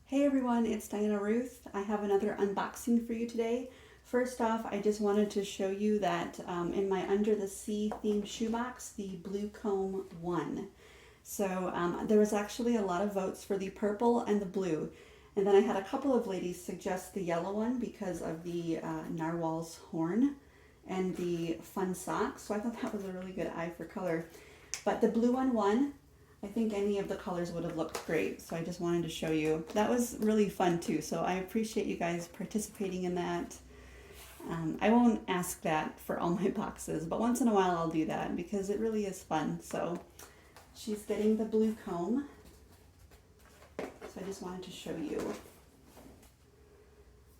Hey everyone, it's Diana Ruth. I have another unboxing for you today. First off, I just wanted to show you that in my Under the Sea themed shoebox, the Blue Comb won. So there was actually a lot of votes for the purple and the blue. And then I had a couple of ladies suggest the yellow one because of the narwhal's horn and the fun socks. So I thought that was a really good eye for color. But the blue one won. I think any of the colors would have looked great, so I just wanted to show you. That was really fun too, so I appreciate you guys participating in that. I won't ask that for all my boxes, but once in a while I'll do that because it really is fun. So she's getting the blue comb, so I just wanted to show you.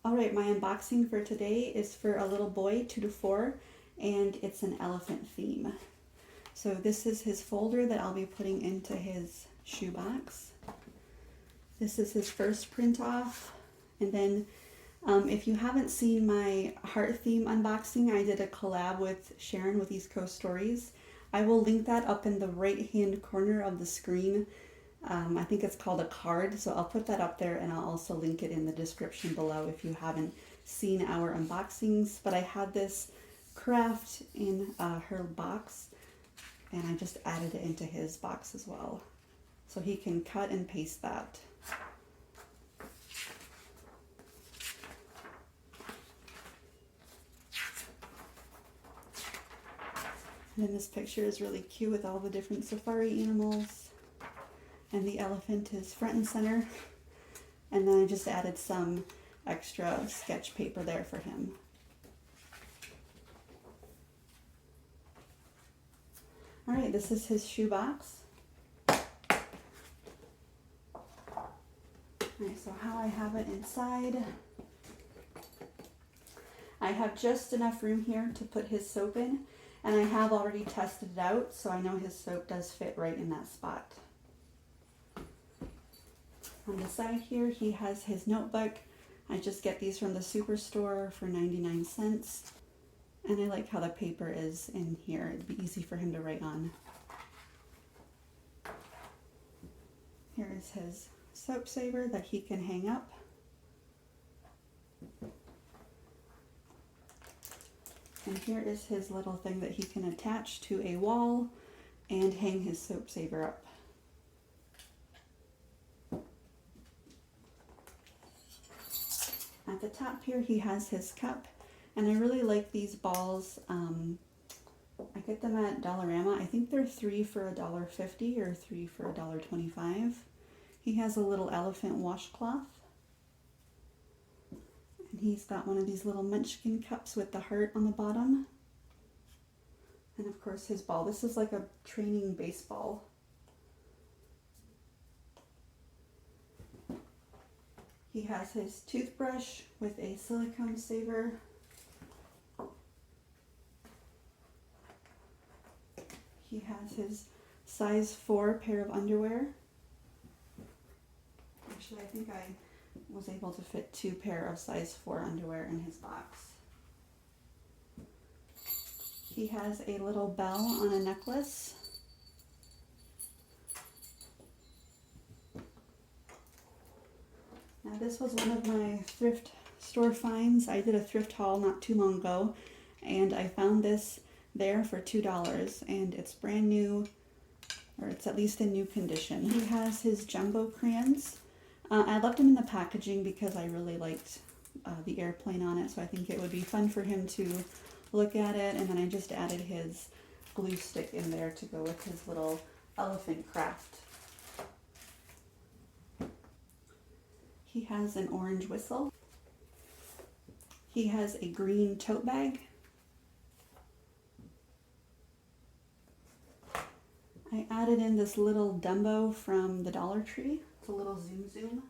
Alright, my unboxing for today is for a little boy, 2 to 4, and it's an elephant theme. So this is his folder that I'll be putting into his shoebox. This is his first print off. And then if you haven't seen my heart theme unboxing, I did a collab with Sharon with East Coast Stories. I will link that up in the right hand corner of the screen. I think it's called a card, so I'll put that up there and I'll also link it in the description below if you haven't seen our unboxings. But I had this craft in her box, and I just added it into his box as well. So he can cut and paste that. And then this picture is really cute with all the different safari animals. And the elephant is front and center. And then I just added some extra sketch paper there for him. Alright, this is his shoebox. Alright, so how I have it inside. I have just enough room here to put his soap in, and I have already tested it out, so I know his soap does fit right in that spot. On the side here, he has his notebook. I just get these from the superstore for 99 cents. And I like how the paper is in here. It'd be easy for him to write on. Here is his soap saver that he can hang up. And here is his little thing that he can attach to a wall and hang his soap saver up. At the top here, he has his cup. And I really like these balls. I get them at Dollarama. I think they're 3 for $1.50 or 3 for $1.25. He has a little elephant washcloth. And he's got one of these little munchkin cups with the heart on the bottom. And of course his ball. This is like a training baseball. He has his toothbrush with a silicone saver. He has his size 4 pair of underwear. Actually, I think I was able to fit 2 pair of size 4 underwear in his box. He has a little bell on a necklace. Now this was one of my thrift store finds. I did a thrift haul not too long ago, and I found this there for $2, and it's brand new, or it's at least in new condition. He has his jumbo crayons. I left them in the packaging because I really liked the airplane on it, so I think it would be fun for him to look at it. And then I just added his glue stick in there to go with his little elephant craft. He has an orange whistle. He has a green tote bag. I added in this little Dumbo from the Dollar Tree. It's a little Zoom Zoom.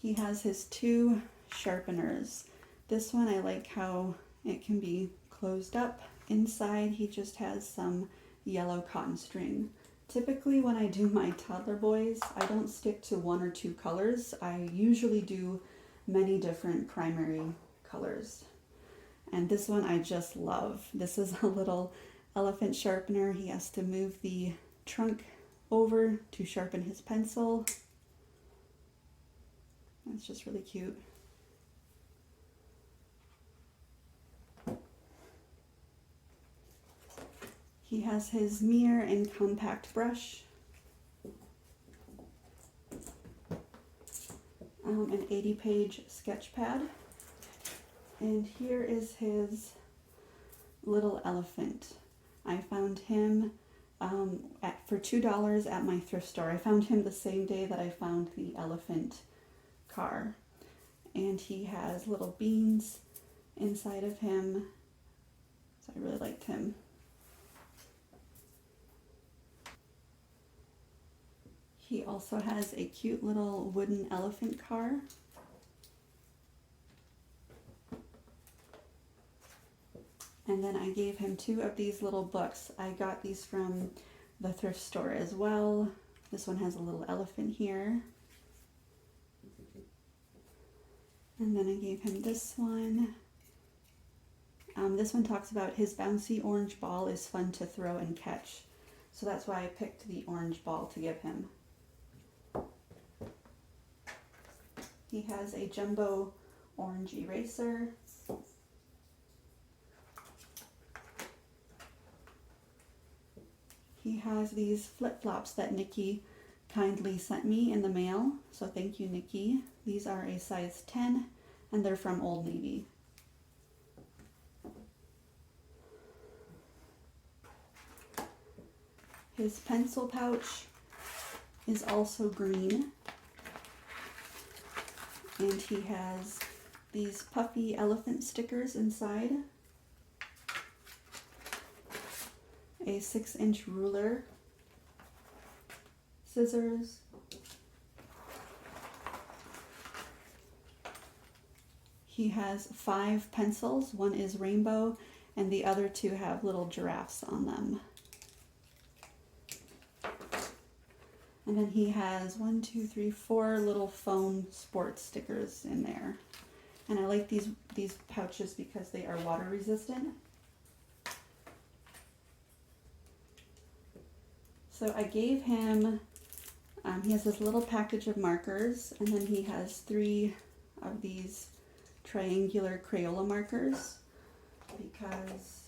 He has his 2 sharpeners. This one I like how it can be closed up. Inside he just has some yellow cotton string. Typically when I do my toddler boys, I don't stick to 1 or 2 colors. I usually do many different primary colors. And this one I just love. This is a little elephant sharpener. He has to move the trunk over to sharpen his pencil. That's just really cute. He has his mirror and compact brush. An 80-page sketch pad. And here is his little elephant. I found him for $2 at my thrift store. I found him the same day that I found the elephant car. And he has little beans inside of him. So I really liked him. He also has a cute little wooden elephant car. And then I gave him 2 of these little books. I got these from the thrift store as well. This one has a little elephant here. And then I gave him this one. This one talks about his bouncy orange ball is fun to throw and catch. So that's why I picked the orange ball to give him. He has a jumbo orange eraser. He has these flip-flops that Nikki kindly sent me in the mail. So thank you, Nikki. These are a size 10 and they're from Old Navy. His pencil pouch is also green. And he has these puffy elephant stickers inside. A 6-inch ruler. Scissors. He has 5 pencils. One is rainbow and the other 2 have little giraffes on them. And then he has 4 little foam sports stickers in there. And I like these pouches because they are water resistant. So I gave him, he has this little package of markers, and then he has 3 of these triangular Crayola markers because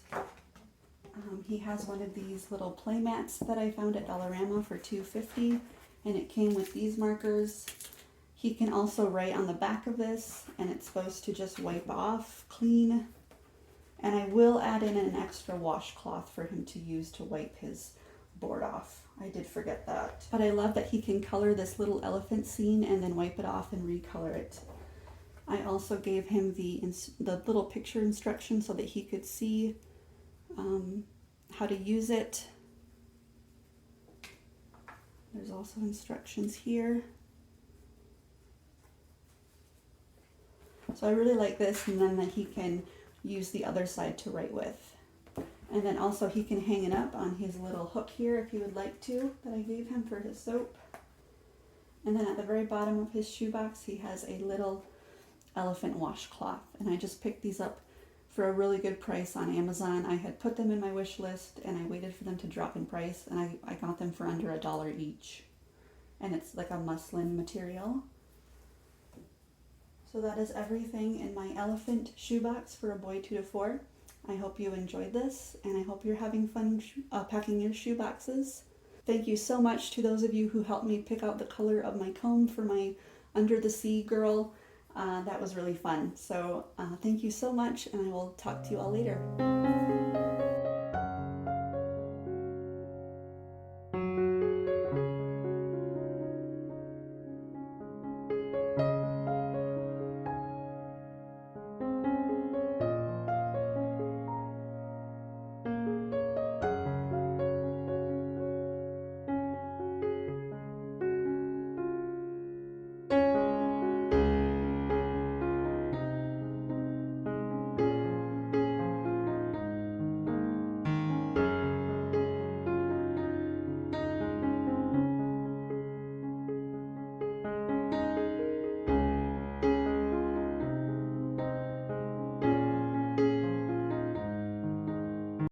he has one of these little playmats that I found at Dollarama for $2.50, and it came with these markers. He can also write on the back of this, and it's supposed to just wipe off clean. And I will add in an extra washcloth for him to use to wipe his board off. I did forget that. But I love that he can color this little elephant scene and then wipe it off and recolor it. I also gave him the little picture instruction so that he could see how to use it. There's also instructions here. So I really like this, and then that he can use the other side to write with. And then also he can hang it up on his little hook here if he would like to, that I gave him for his soap. And then at the very bottom of his shoebox, he has a little elephant washcloth. And I just picked these up for a really good price on Amazon. I had put them in my wish list and I waited for them to drop in price, and I got them for under $1 each. And it's like a muslin material. So that is everything in my elephant shoebox for a boy 2 to 4. I hope you enjoyed this, and I hope you're having fun packing your shoe boxes. Thank you so much to those of you who helped me pick out the color of my comb for my Under the Sea girl. That was really fun. So thank you so much, and I will talk to you all later.